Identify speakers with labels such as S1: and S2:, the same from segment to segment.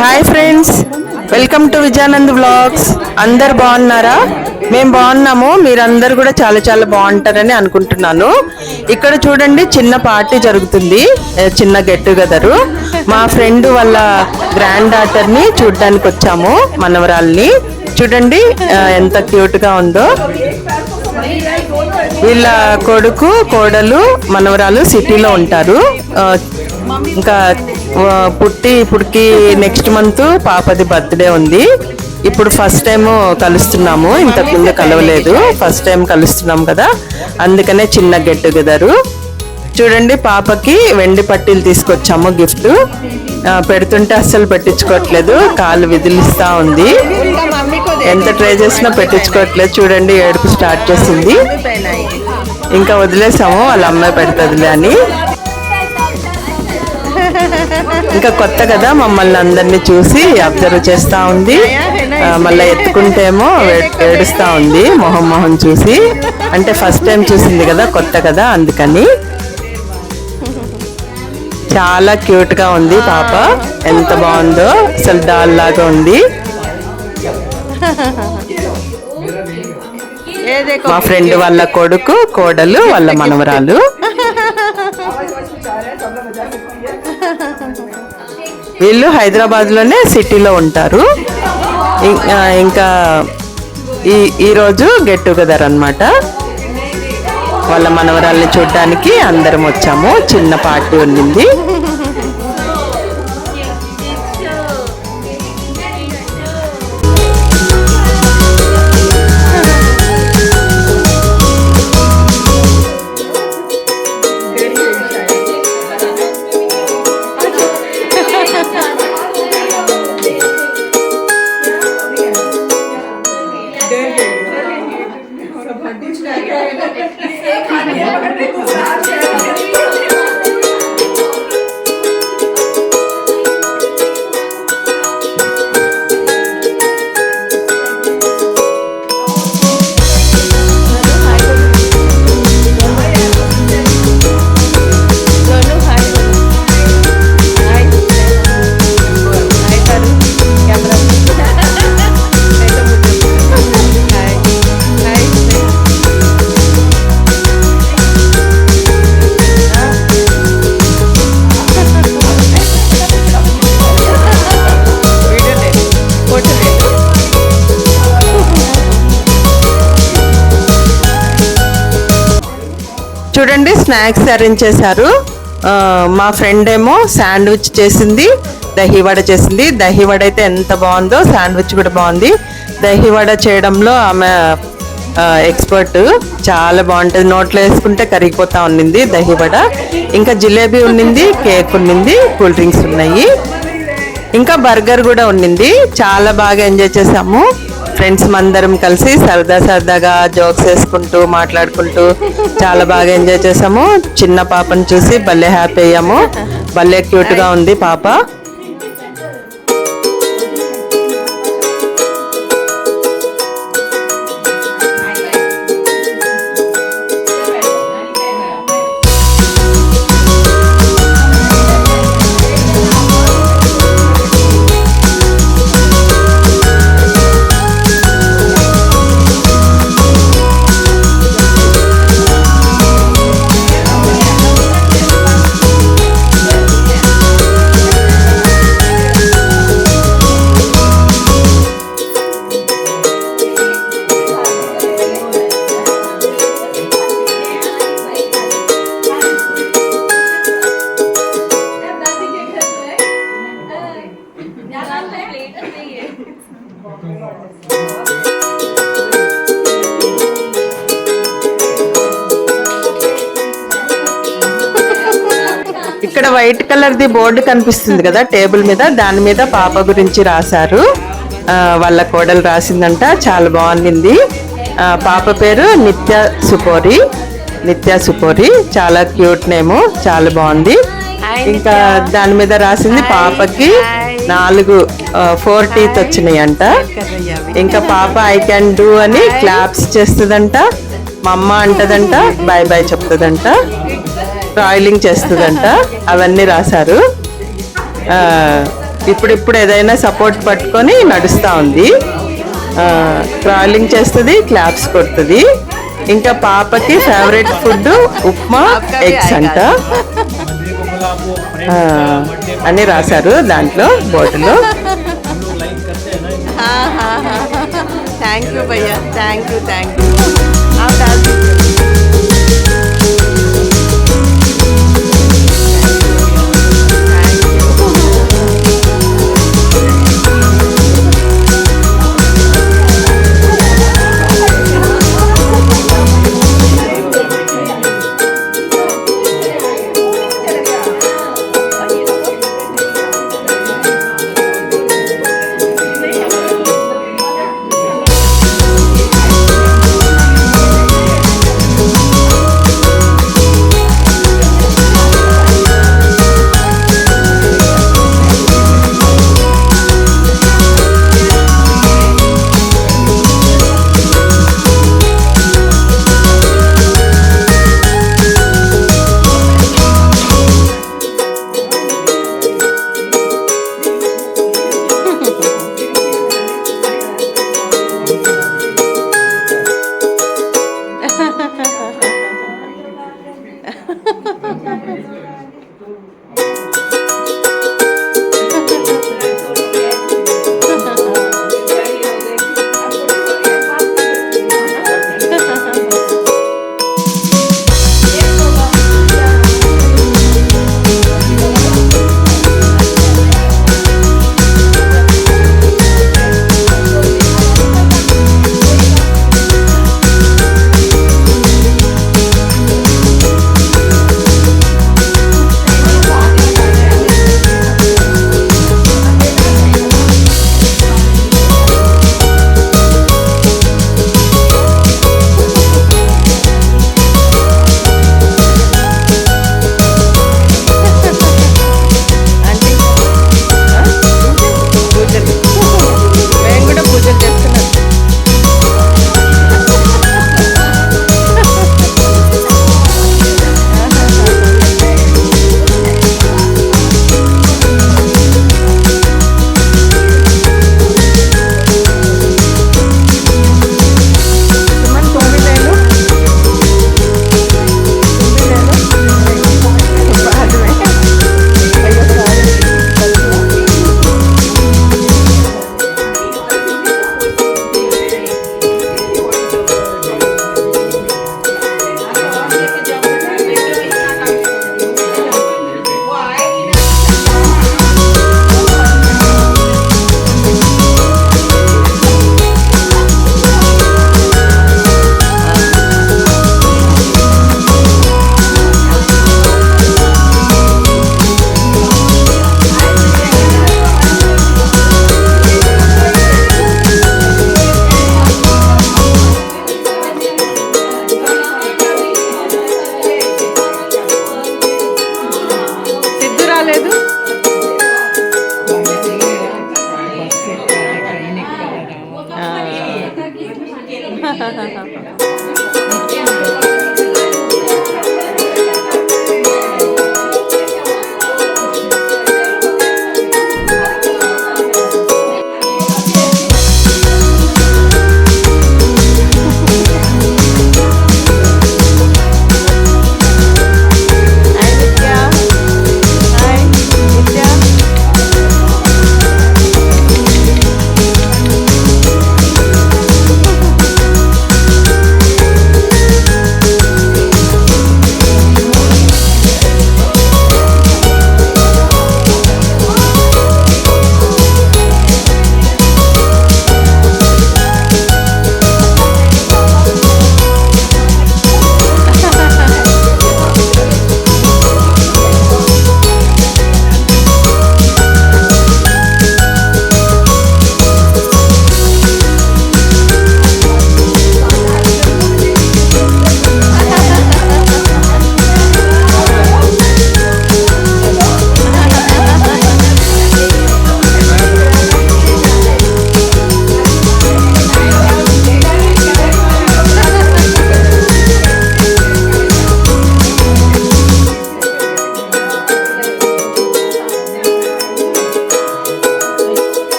S1: Hi friends, welcome to Vijayanand vlogs. అందరు బాగున్నారా? మేము బాగున్నాము. మీరందరు కూడా చాలా చాలా బాగుంటారని అనుకుంటున్నాను. ఇక్కడ చూడండి, చిన్న పార్టీ జరుగుతుంది, చిన్న గెట్ టుగెదర్. మా ఫ్రెండ్ వాళ్ళ గ్రాండ్ డాటర్ని చూడడానికి వచ్చాము, మనవరాల్ని. చూడండి ఎంత క్యూట్ గా ఉందో. వీళ్ళ కొడుకు కోడలు మనవరాలు సిటీలో ఉంటారు. ఇంకా ఇప్పటికి నెక్స్ట్ మంత్ పాపది బర్త్డే ఉంది. ఇప్పుడు ఫస్ట్ టైం కలుస్తున్నాము, ఇంతకు ముందు కలవలేదు, ఫస్ట్ టైం కలుస్తున్నాం కదా, అందుకనే చిన్న గెట్ టుగెదర్. చూడండి, పాపకి వెండి పట్టీలు తీసుకొచ్చాము గిఫ్ట్. పెడుతుంటే అస్సలు పెట్టించుకోవట్లేదు, కాళ్ళు విదిలిస్తా ఉంది. ఎంత ట్రై చేసినా పెట్టించుకోవట్లేదు. చూడండి, ఏడుపు స్టార్ట్ చేసింది. ఇంకా వదిలేసాము, వాళ్ళ అమ్మాయి పెడుతుందిలే అని. ఇంకా కొత్త కదా, మమ్మల్ని అందరినీ చూసి అబ్జర్వ్ చేస్తా ఉంది. మళ్ళీ ఎత్తుకుంటేమో ఏడుస్తా ఉంది, మొహం చూసి. అంటే ఫస్ట్ టైం చూసింది కదా, కొత్త కదా, అందుకని. చాలా క్యూట్ గా ఉంది పాప, ఎంత బాగుందో, అసలు డాల్ లాగా ఉంది. మా ఫ్రెండ్ వాళ్ళ కొడుకు కోడలు వాళ్ళ మనవరాలు. వీళ్ళు హైదరాబాద్ లోనే సిటీలో ఉంటారు. ఇంకా ఈరోజు గెట్ టుగెదర్ అన్నమాట. వాళ్ళ మనవరాల్ని చూడడానికి అందరం వచ్చాము, చిన్న పార్టీ ఉండింది. చూడండి, స్నాక్స్ అరేంజ్ చేశారు. మా ఫ్రెండ్ ఏమో శాండ్విచ్ చేసింది, దహివడ చేసింది. దహివడ అయితే ఎంత బాగుందో, శాండ్విచ్ కూడా బాగుంది. దహివడ చేయడంలో ఆమె ఎక్స్పర్ట్, చాలా బాగుంటుంది. నోట్లో వేసుకుంటే కరిగిపోతా ఉన్నింది దహివడ. ఇంకా జిలేబీ ఉన్నింది, కేక్ ఉన్నింది, కూల్ డ్రింక్స్ ఉన్నాయి, ఇంకా బర్గర్ కూడా ఉన్నింది. చాలా బాగా ఎంజాయ్ చేసాము ఫ్రెండ్స్ అందరం కలిసి. సరదాగా జోక్స్ వేసుకుంటూ మాట్లాడుకుంటూ చాలా బాగా ఎంజాయ్ చేసాము. చిన్న పాపను చూసి భలే హ్యాపీ అయ్యాము, భలే క్యూట్ గా ఉంది పాప. ఇక్కడ వైట్ కలర్ ది బోర్డు కనిపిస్తుంది కదా టేబుల్ మీద, దాని మీద పాప గురించి రాశారు. వాళ్ళ కోడలు రాసిందంట, చాలా బాగుంది. పాప పేరు నిత్య సుపోరి, చాలా క్యూట్ నేము, చాలా బాగుంది. ఇంకా దాని మీద రాసింది పాపకి 4 టీత్ వచ్చినాయి అంట. ఇంకా పాప ఐ క్యాన్ డూ అని క్లాప్స్ చేస్తుందంట, మా అమ్మ అంటదంట, బాయ్ బాయ్ చెప్తుందంట, ట్రాయిలింగ్ చేస్తుందంట, అవన్నీ రాశారు. ఇప్పుడిప్పుడు ఏదైనా సపోర్ట్ పట్టుకొని నడుస్తూ ఉంది. క్రాలింగ్ చేస్తుంది, క్లాప్స్ కొడుతుంది. ఇంకా పాపకి ఫేవరెట్ ఫుడ్ ఉప్మా, ఎగ్స్ అంట అని రాశారు దాంట్లో బోర్డులో.
S2: థ్యాంక్ యూ భయ్యా, థ్యాంక్ యూ, థ్యాంక్ యూ.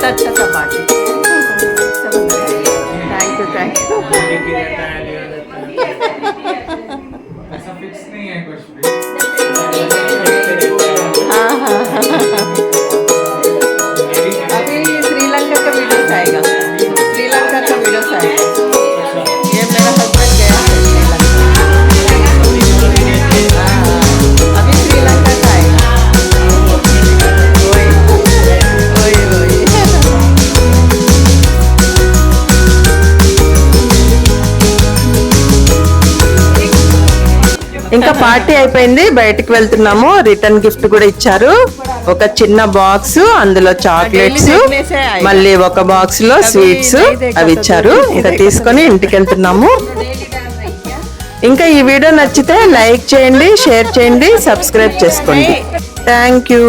S2: बहुत अच्छा था party. Thank you thank you.
S3: ऐसा फिक्स नहीं है कुछ भी।
S2: हाँ हाँ अभी श्रीलंका का वीडियोस आएगा, श्रीलंका का वीडियोस आएगा। ये मेरा हस्बैंड गया है श्रीलंका। हाँ, अभी श्रीलंका का आएगा। वही वही वही।
S1: ఇంకా పార్టీ అయిపోయింది, బయటికి వెళ్తున్నాము. రిటర్న్ గిఫ్ట్ కూడా ఇచ్చారు, ఒక చిన్న బాక్స్, అందులో చాక్లెట్స్, మళ్ళీ ఒక బాక్స్ లో స్వీట్స్ అవి ఇచ్చారు. ఇంకా తీసుకొని ఇంటికి వెళ్తున్నాము. ఇంకా ఈ వీడియో నచ్చితే లైక్ చేయండి, షేర్ చేయండి, సబ్స్క్రైబ్ చేసుకోండి. Thank you.